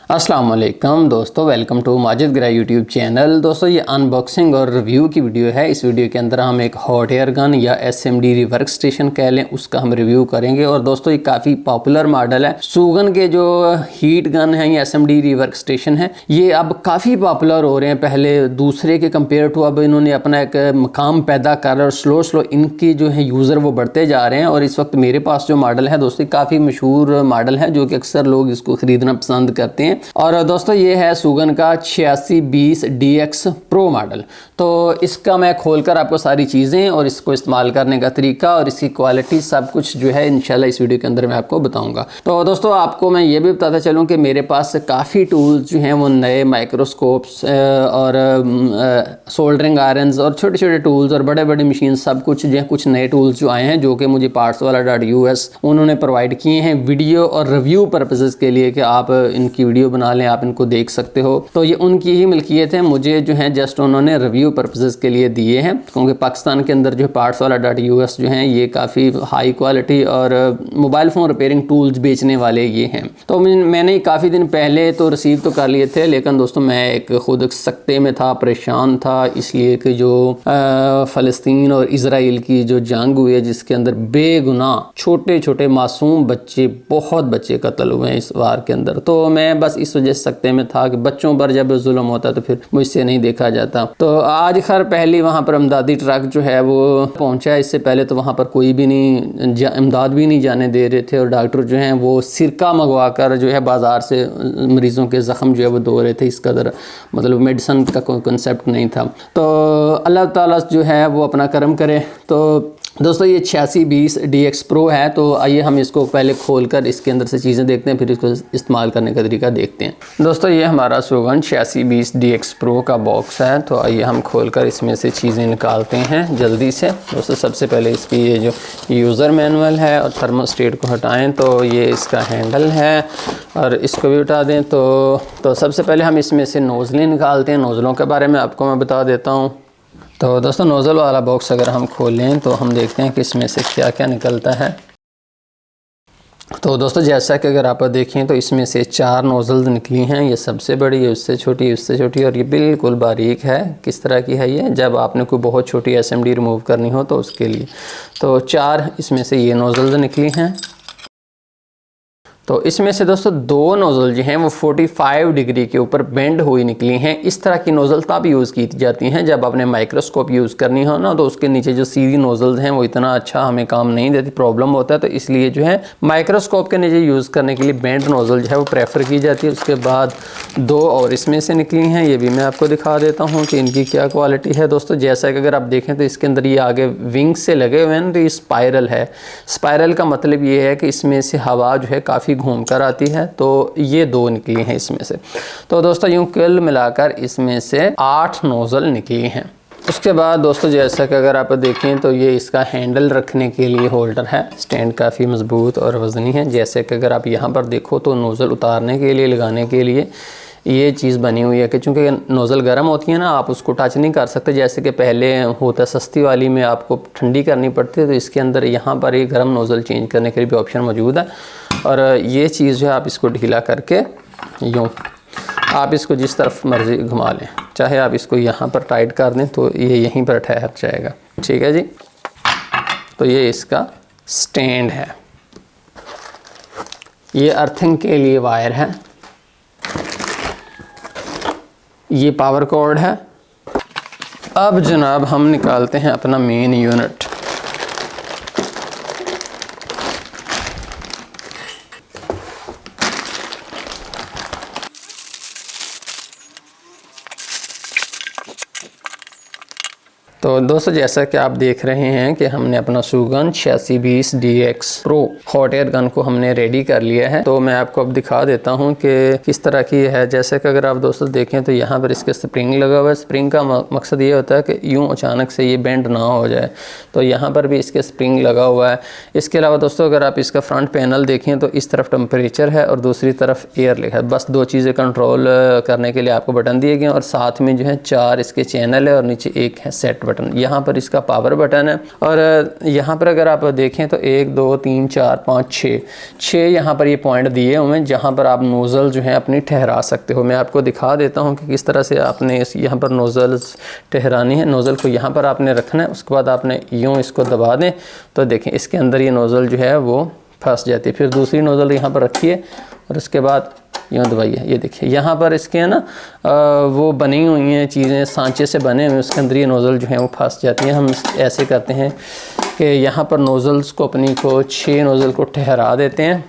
अस्सलाम वालेकुम दोस्तों, वेलकम टू माजिद ग्रा यूट्यूब चैनल। दोस्तों ये अनबॉक्सिंग और रिव्यू की वीडियो है। इस वीडियो के अंदर हम एक हॉट एयर गन या SMD वर्क स्टेशन कह लें, उसका हम रिव्यू करेंगे। और दोस्तों ये काफ़ी पॉपुलर मॉडल है। सुगन के जो हीट गन है या SMD वर्क स्टेशन है, ये अब काफ़ी पॉपुलर हो रहे हैं। पहले दूसरे के कंपेयर टू अब इन्होंने अपना एक मकाम पैदा कर और स्लो स्लो इनकी जो है यूज़र वो बढ़ते जा रहे हैं। और इस वक्त मेरे पास जो मॉडल है दोस्तों, काफ़ी मशहूर मॉडल है जो कि अक्सर लोग इसको ख़रीदना पसंद करते हैं। और दोस्तों ये है सुगन का 8620 DX प्रो मॉडल। तो इसका मैं खोलकर आपको सारी चीज़ें और इसको इस्तेमाल करने का तरीका और इसकी क्वालिटी सब कुछ जो है इंशाल्लाह इस वीडियो के अंदर मैं आपको बताऊंगा। तो दोस्तों आपको मैं ये भी बताता चलूँ कि मेरे पास काफ़ी टूल्स जो हैं वो नए माइक्रोस्कोप्स और सोल्डरिंग आयरन्स और छोटे छोटे टूल्स और बड़े बड़े मशीन सब कुछ जो है, कुछ नए टूल्स जो आए हैं जो कि मुझे partswala.us उन्होंने प्रोवाइड किए हैं वीडियो और रिव्यू पर्पसेस के लिए कि आप इनकी वीडियो बना लें, आप इनको देख सकते हो। तो ये उनकी ही मिल्कियत है, मुझे जो है जस्ट उन्होंने रिव्यू पर्पसेस के लिए दिए हैं। क्योंकि पाकिस्तान के अंदर जो partswala.us जो हैं ये काफ़ी हाई क्वालिटी और मोबाइल फ़ोन रिपेयरिंग टूल्स बेचने वाले ये हैं। तो मैंने काफ़ी दिन पहले तो रिसीव तो कर लिए थे, लेकिन दोस्तों मैं एक खुद सख्ते में था, परेशान था, इसलिए कि जो फ़लस्तीन और इज़राइल की जो जंग हुई है जिसके अंदर बेगुनाह छोटे छोटे मासूम बच्चे, बहुत बच्चे कत्ल हुए हैं इस वार के अंदर। तो मैं बस इस वजह से सकते में था कि बच्चों पर जब जुल्म होता तो फिर मुझसे नहीं देखा जाता। तो आज खैर पहली वहाँ पर इमदादी ट्रक जो है वो पहुँचा। इससे पहले तो वहाँ पर कोई भी नहीं इमदाद भी नहीं जाने दे रहे थे और डॉक्टर जो हैं वो सिरका मंगवा कर जो है बाज़ार से मरीज़ों के ज़ख्म जो है वो धो रहे थे। इस कदर मतलब मेडिसन का कोई कंसेप्ट नहीं था। तो अल्लाह ताला जो है वो अपना करम करे। तो दोस्तों ये 8620 DX प्रो है। तो आइए हम इसको पहले खोलकर इसके अंदर से चीज़ें देखते हैं, फिर इसको इस्तेमाल करने का तरीका देखते हैं। दोस्तों ये हमारा सुगन 8620 DX प्रो का बॉक्स है। तो आइए हम खोलकर इसमें से चीज़ें निकालते हैं जल्दी से। दोस्तों सबसे पहले इसकी ये जो यूज़र मैनुअल है और थर्मोस्टेट को हटाएं तो ये इसका हैंडल है और इसको भी उठा दें। तो सबसे पहले हम इसमें से नोज़लें निकालते हैं। नोज़लों के बारे में आपको मैं बता देता हूँ। तो दोस्तों नोज़ल वाला बॉक्स अगर हम खोलें तो हम देखते हैं कि इसमें से क्या क्या निकलता है। तो दोस्तों जैसा कि अगर आप देखें तो इसमें से 4 नोज़ल्स निकली हैं। ये सबसे बड़ी है, उससे छोटी, उससे छोटी और ये बिल्कुल बारीक है। किस तरह की है ये, जब आपने कोई बहुत छोटी SMD रिमूव करनी हो तो उसके लिए। तो 4 इसमें से ये नोज़ल्स निकली हैं। तो इसमें से दोस्तों 2 नोज़ल जो हैं वो 45 डिग्री के ऊपर बेंड हुई निकली हैं। इस तरह की नोज़ल तब यूज़ की जाती हैं जब आपने माइक्रोस्कोप यूज़ करनी हो ना, तो उसके नीचे जो सीधी नोज़ल्स हैं वो इतना अच्छा हमें काम नहीं देती, प्रॉब्लम होता है। तो इसलिए जो है माइक्रोस्कोप के नीचे यूज़ करने के लिए बेंड नोज़ल जो है वो प्रेफर की जाती है। उसके बाद 2 और इसमें से निकली हैं, ये भी मैं आपको दिखा देता हूँ कि इनकी क्या क्वालिटी है। दोस्तों जैसा कि अगर आप देखें तो इसके अंदर ये आगे विंग से लगे हुए हैं, तो ये स्पायरल है। स्पायरल का मतलब ये है कि इसमें से हवा जो है काफ़ी घूम कर आती है। तो ये 2 निकली हैं इसमें से। तो दोस्तों यूँ कुल मिलाकर इसमें से 8 नोज़ल निकली हैं। उसके बाद दोस्तों जैसा कि अगर आप देखें तो ये इसका हैंडल रखने के लिए होल्डर है। स्टैंड काफ़ी मज़बूत और वज़नी है। जैसे कि अगर आप यहाँ पर देखो तो नोज़ल उतारने के लिए, लगाने के लिए ये चीज़ बनी हुई है कि चूँकि नोज़ल गर्म होती है ना, आप उसको टच नहीं कर सकते जैसे कि पहले होता सस्ती वाली में आपको ठंडी करनी पड़ती है। तो इसके अंदर यहाँ पर ये गर्म नोज़ल चेंज करने के लिए भी ऑप्शन मौजूद है। और ये चीज़ जो है आप इसको ढीला करके यूँ आप इसको जिस तरफ मर्ज़ी घुमा लें, चाहे आप इसको यहाँ पर टाइट कर दें तो ये यहीं पर ठहर जाएगा। ठीक है जी। तो ये इसका स्टैंड है। ये अर्थिंग के लिए वायर है। ये पावर कॉर्ड है। अब जनाब हम निकालते हैं अपना मेन यूनिट। तो दोस्तों जैसा कि आप देख रहे हैं कि हमने अपना Sugan 8620 DX pro hot air gun को हमने रेडी कर लिया है। तो मैं आपको अब दिखा देता हूं कि किस तरह की है। जैसे कि अगर आप दोस्तों देखें तो यहाँ पर इसके स्प्रिंग लगा हुआ है। स्प्रिंग का मकसद ये होता है कि यूँ अचानक से ये बेंड ना हो जाए। तो यहाँ पर भी इसके स्प्रिंग लगा हुआ है। इसके अलावा दोस्तों अगर आप इसका फ्रंट पैनल देखें तो इस तरफ टेम्परेचर है और दूसरी तरफ एयर लिखा है। बस 2 चीज़ें कंट्रोल करने के लिए आपको बटन दिए गए और साथ में जो है 4 इसके चैनल है और नीचे एक है सेट बटन। बटन, यहाँ पर इसका पावर बटन है। और यहाँ पर अगर आप देखें तो 1 2 3 4 5 6 यहाँ पर ये पॉइंट दिए हुए हैं जहाँ पर आप नोज़ल जो है अपनी ठहरा सकते हो। मैं आपको दिखा देता हूँ कि किस तरह से आपने यहाँ पर नोज़ल्स ठहरानी है। नोज़ल को यहाँ पर आपने रखना है, उसके बाद आपने यूँ इसको दबा दें तो देखें इसके अंदर ये नोज़ल जो है वो फंस जाती है। फिर दूसरी नोज़ल यहाँ पर रखिए और उसके बाद यूँ दबाइए। ये देखिए यहाँ पर इसके है ना वो बनी हुई हैं चीज़ें, सांचे से बने हुए, उसके अंदर ये नोज़ल जो है वो फंस जाती हैं। हम ऐसे करते हैं कि यहाँ पर नोज़ल्स को अपनी को 6 नोज़ल को ठहरा देते हैं।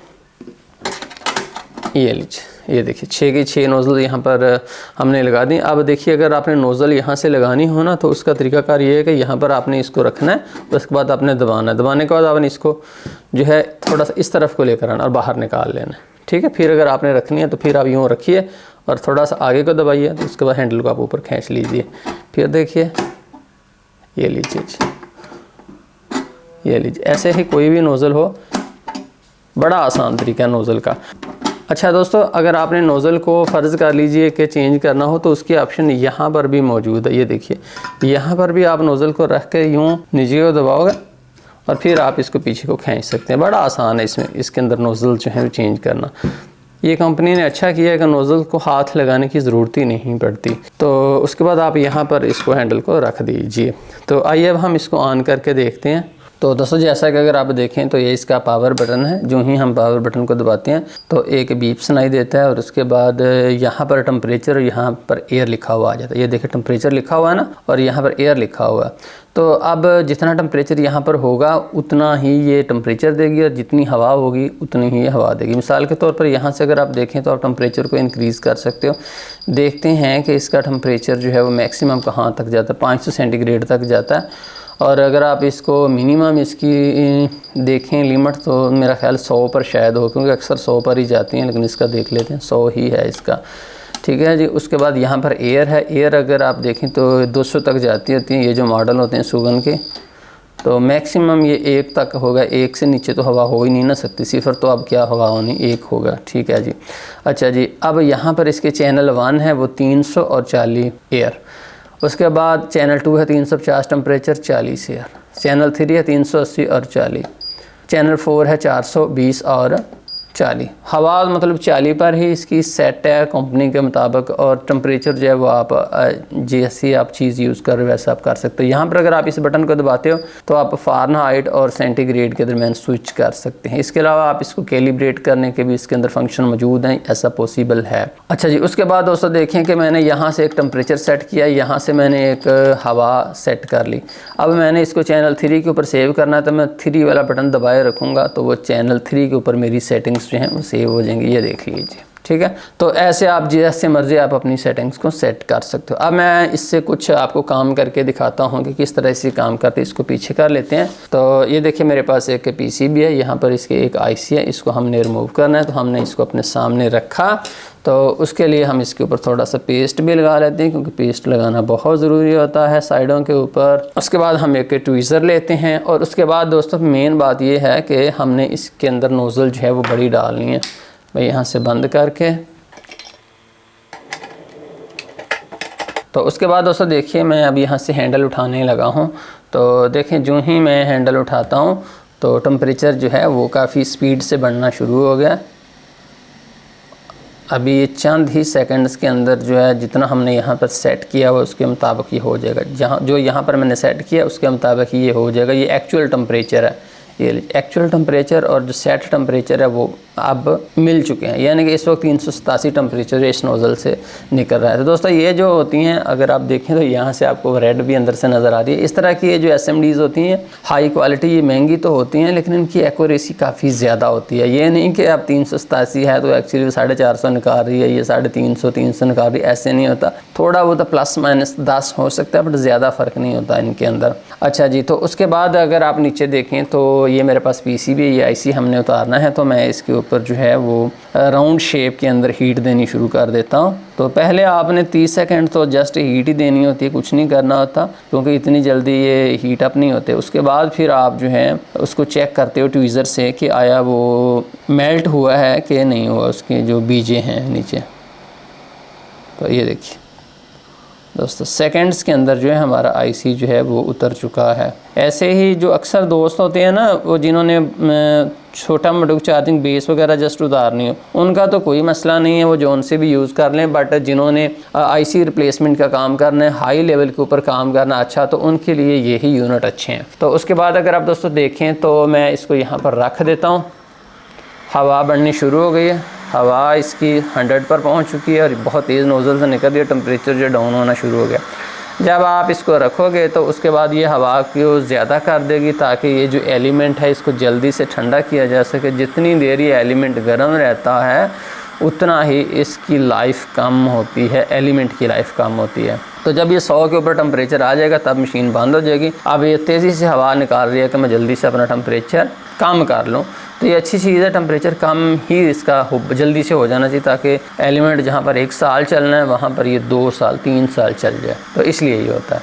ये लीजिए, ये देखिए 6 की 6 नोज़ल यहाँ पर हमने लगा दी। अब देखिए अगर आपने नोज़ल यहाँ से लगानी हो ना तो उसका तरीकाकार ये है कि यहाँ पर आपने इसको रखना है, उसके बाद आपने दबाना है, दबाने के बाद आपने इसको जो है थोड़ा सा इस तरफ को लेकर आना और बाहर निकाल लेना है, ठीक है। फिर अगर आपने रखनी है तो फिर आप यूँ रखिए और थोड़ा सा आगे को दबाइए, तो उसके बाद हैंडल को आप ऊपर खींच लीजिए। फिर देखिए ये लीजिए, ये लीजिए, ऐसे ही कोई भी नोज़ल हो, बड़ा आसान तरीका है नोज़ल का। अच्छा दोस्तों, अगर आपने नोज़ल को फ़र्ज़ कर लीजिए कि चेंज करना हो तो उसकी ऑप्शन यहाँ पर भी मौजूद है। ये देखिए यहाँ पर भी आप नोज़ल को रख के यूँ नीचे को दबाओगे और फिर आप इसको पीछे को खींच सकते हैं। बड़ा आसान है इसके अंदर नोज़ल जो है चेंज करना। ये कंपनी ने अच्छा किया है कि नोज़ल को हाथ लगाने की ज़रूरत ही नहीं पड़ती। तो उसके बाद आप यहाँ पर इसको हैंडल को रख दीजिए। तो आइए अब हम इसको ऑन करके देखते हैं। तो दोस्तों जैसा कि अगर आप देखें तो ये इसका पावर बटन है। जो ही हम पावर बटन को दबाते हैं तो एक बीप सुनाई देता है और उसके बाद यहाँ पर टेम्परेचर और यहाँ पर एयर लिखा हुआ आ जाता है। ये देखिए टेम्परेचर लिखा हुआ है ना, और यहाँ पर एयर लिखा हुआ है। तो अब जितना टेम्परेचर यहाँ पर होगा उतना ही ये टेम्परेचर देगी और जितनी हवा होगी उतनी ही ये हवा देगी। मिसाल के तौर पर यहाँ से अगर आप देखें तो आप टेम्परेचर को इंक्रीज़ कर सकते हो। देखते हैं कि इसका टेम्परेचर जो है वो मैक्सिमम कहाँ तक जाता है, 500 सेंटीग्रेड तक जाता है। और अगर आप इसको मिनिमम इसकी देखें लिमिट तो मेरा ख्याल 100 पर शायद हो, क्योंकि अक्सर 100 पर ही जाती हैं, लेकिन इसका देख लेते हैं 100 ही है इसका, ठीक है जी। उसके बाद यहाँ पर एयर है। एयर अगर आप देखें तो 200 तक जाती होती हैं। ये जो मॉडल होते हैं सुगन के, तो मैक्सिमम ये 1 तक होगा। 1 से नीचे तो हवा हो ही नहीं ना सकती, 0 तो अब क्या हवा होनी, 1 होगा, ठीक है जी। अच्छा जी, अब यहाँ पर इसके चैनल 1 है वो 300 और 40 एयर। उसके बाद चैनल 2 है 350 टेम्परेचर 40 एयर। चैनल 3 है 380 और 40। चैनल 4 है 420 और 40। हवा मतलब 40 पर ही इसकी सेट है कंपनी के मुताबिक, और टेम्परेचर जो है वो आप जैसी आप चीज़ यूज़ कर रहे हो वैसा आप कर सकते हो। यहाँ पर अगर आप इस बटन को दबाते हो तो आप फ़ारेनहाइट और सेंटीग्रेड के दरमियान स्विच कर सकते हैं। इसके अलावा आप इसको कैलिब्रेट करने के भी इसके अंदर फंक्शन मौजूद हैं, ऐसा पॉसिबल है। अच्छा जी, उसके बाद दोस्तों देखें कि मैंने यहाँ से एक टेम्परेचर सेट किया, यहाँ से मैंने एक हवा सेट कर ली। अब मैंने इसको चैनल 3 के ऊपर सेव करना है तो मैं 3 वाला बटन दबाए रखूँगा तो वो चैनल 3 के ऊपर मेरी सेटिंग्स जो हैं वो सेव हो जाएंगी। ये देख लीजिए, ठीक है। तो ऐसे आप जैसे मर्जी आप अपनी सेटिंग्स को सेट कर सकते हो। अब मैं इससे कुछ आपको काम करके दिखाता हूँ कि किस तरह से काम करते हैं। इसको पीछे कर लेते हैं। तो ये देखिए मेरे पास एक पीसीबी है, यहाँ पर इसके एक आईसी है, इसको हमने रिमूव करना है। तो हमने इसको अपने सामने रखा, तो उसके लिए हम इसके ऊपर थोड़ा सा पेस्ट भी लगा लेते हैं, क्योंकि पेस्ट लगाना बहुत ज़रूरी होता है साइडों के ऊपर। उसके बाद हम एक ट्वीज़र लेते हैं, और उसके बाद दोस्तों मेन बात ये है कि हमने इसके अंदर नोज़ल जो है वो बड़ी डालनी है। मैं यहाँ से बंद करके, तो उसके बाद दोस्तों देखिए मैं अब यहाँ से हैंडल उठाने लगा हूँ। तो देखें जो ही मैं हैंडल उठाता हूँ तो टेम्परेचर जो है वो काफ़ी स्पीड से बढ़ना शुरू हो गया। अभी ये चंद ही सेकंड्स के अंदर जो है जितना हमने यहाँ पर सेट किया हुआ उसके मुताबिक ये हो जाएगा। जो यहाँ पर मैंने सेट किया उसके मुताबिक ये हो जाएगा। ये एक्चुअल टेम्परेचर है, ये एक्चुअल टेम्परेचर और जो सेट टेम्परेचर है वो अब मिल चुके हैं, यानी कि इस वक्त 387 टेम्परेचर इस नोज़ल से निकल रहा है। तो दोस्तों ये जो होती हैं अगर आप देखें तो यहाँ से आपको रेड भी अंदर से नज़र आ रही है। इस तरह की ये जो SMDs होती हैं हाई क्वालिटी, ये महंगी तो होती हैं लेकिन इनकी एक्यूरेसी काफ़ी ज़्यादा होती है। ये नहीं कि आप 387 है तो एक्चुअली 450 निकाल रही है, ये 350 300 निकाल रही है, ऐसे नहीं होता। थोड़ा वो तो ±10 हो सकता है, बट ज़्यादा फ़र्क नहीं होता इनके अंदर। अच्छा जी, तो उसके बाद अगर आप नीचे देखें तो ये मेरे पास PCB, ये IC हमने उतारना है। तो मैं इसके ऊपर जो है वो राउंड शेप के अंदर हीट देनी शुरू कर देता हूँ। तो पहले आपने 30 सेकंड तो जस्ट हीट ही देनी होती है, कुछ नहीं करना होता, क्योंकि इतनी जल्दी ये हीट अप नहीं होते। उसके बाद फिर आप जो है उसको चेक करते हो ट्वीज़र से कि आया वो मेल्ट हुआ है कि नहीं हुआ, उसके जो बीजे हैं नीचे। तो ये देखिए दोस्तों सेकंड्स के अंदर जो है हमारा आईसी जो है वो उतर चुका है। ऐसे ही जो अक्सर दोस्त होते हैं ना, वो जिन्होंने छोटा मोटू चार्जिंग बेस वगैरह जस्ट उतारनी हो, उनका तो कोई मसला नहीं है, वो जो उनसे भी यूज़ कर लें। बट जिन्होंने आईसी रिप्लेसमेंट का काम करना है, हाई लेवल के ऊपर काम करना अच्छा, तो उनके लिए यही यूनिट अच्छे हैं। तो उसके बाद अगर आप दोस्तों देखें तो मैं इसको यहाँ पर रख देता हूँ। हवा बढ़नी शुरू हो गई है, हवा इसकी 100 पर पहुंच चुकी है और बहुत तेज़ नोज़ल से निकल रही है, टेम्परेचर जो डाउन होना शुरू हो गया। जब आप इसको रखोगे तो उसके बाद ये हवा को ज़्यादा कर देगी ताकि ये जो एलिमेंट है इसको जल्दी से ठंडा किया जा सके। जितनी देर ये एलिमेंट गर्म रहता है उतना ही इसकी लाइफ कम होती है, एलिमेंट की लाइफ कम होती है। तो जब ये 100 के ऊपर टेम्परेचर आ जाएगा तब मशीन बंद हो जाएगी। अब ये तेज़ी से हवा निकाल रही है कि मैं जल्दी से अपना टेम्परेचर कम कर लूँ, तो ये अच्छी चीज़ है। टेम्परेचर कम ही इसका जल्दी से हो जाना चाहिए ताकि एलिमेंट जहाँ पर 1 साल चलना है वहाँ पर ये 2 साल 3 साल चल जाए, तो इसलिए ये होता है।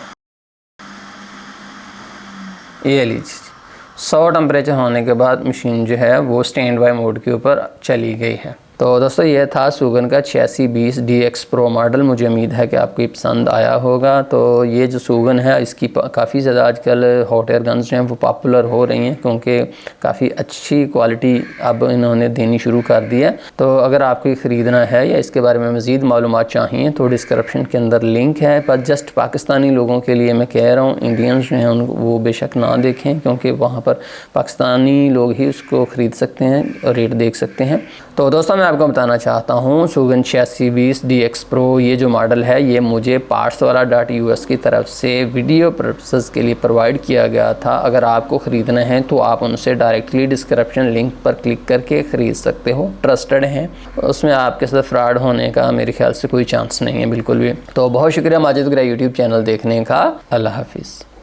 ये लीजिए 100 टेम्परेचर होने के बाद मशीन जो है वो स्टैंड बाय मोड के ऊपर चली गई है। तो दोस्तों ये था सुगन का 8620 DX Pro मॉडल। मुझे उम्मीद है कि आपको ये पसंद आया होगा। तो ये जो सुगन है इसकी काफ़ी ज़्यादा आजकल हॉट एयर गन्स जो हैं वो पॉपुलर हो रही हैं, क्योंकि काफ़ी अच्छी क्वालिटी अब इन्होंने देनी शुरू कर दी है। तो अगर आपको ख़रीदना है या इसके बारे में मज़ीद मालूमात चाहिए तो डिस्क्रिप्शन के अंदर लिंक है। पर जस्ट पाकिस्तानी लोगों के लिए मैं कह रहा हूँ, इंडियंस जो हैं वो बेशक ना देखें, क्योंकि वहाँ पर पाकिस्तानी लोग ही उसको ख़रीद सकते हैं और रेट देख सकते हैं। तो दोस्तों मैं आपको बताना चाहता हूँ सुगन 8620 DX Pro ये जो मॉडल है ये मुझे partswala.us की तरफ से वीडियो पर्पसेस के लिए प्रोवाइड किया गया था। अगर आपको ख़रीदना है तो आप उनसे डायरेक्टली डिस्क्रिप्शन लिंक पर क्लिक करके ख़रीद सकते हो। ट्रस्टेड हैं, उसमें आपके साथ फ्रॉड होने का मेरे ख्याल से कोई चांस नहीं है बिल्कुल भी। तो बहुत शुक्रिया माजिद ग्राई यूट्यूब चैनल देखने का। अल्लाह हाफिज़।